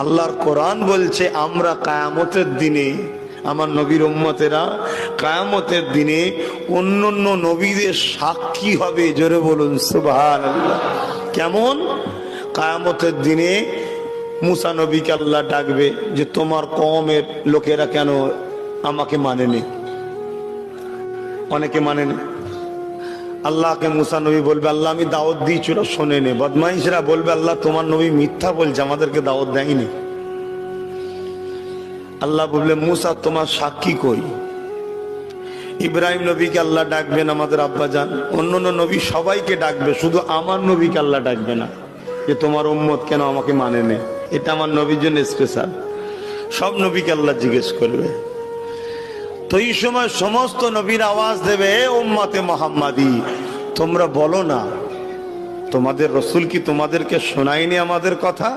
আল্লাহর কোরআন বলছে আমরা কিয়ামতের দিনে, আমার নবীর উম্মতেরা কিয়ামতের দিনে অন্যান্য নবীদের সাক্ষী হবে। জোরে বলুন সুবহানাল্লাহ। কেমন? কিয়ামতের দিনে মুসা নবীকে আল্লাহ ডাকবে যে তোমার কওমের লোকেরা কেন আমাকে মানেনি, অনেকে মানেনি। আল্লাহকে মুসা নবী বলবে আল্লাহ আমি দাওয়াত দিয়েছি ওরা শোনেনি। বদমাইশরা বলবে আল্লাহ তোমার নবী মিথ্যা বলছে, আমাদেরকে দাওয়াত দেয়নি। আল্লাহ বলবে মুসা তোমার সাক্ষী কই? ইব্রাহিম নবীকে আল্লাহ ডাকবেন আমাদের আব্বাজান, অন্যান্য নবী সবাইকে ডাকবে, শুধু আমার নবীকে আল্লাহ ডাকবে না যে তোমার উম্মত কেন আমাকে মানেনি। এটা আমার নবীর জন্য স্পেশাল। সব নবীকে আল্লাহ জিজ্ঞেস করবে। তো এই সময় সমস্ত নবীর আওয়াজ দেবে উম্মতে মুহাম্মাদি, তোমরা বলো না তোমাদের রসুল কি তোমাদেরকে শোনায়নি আমাদের কথা?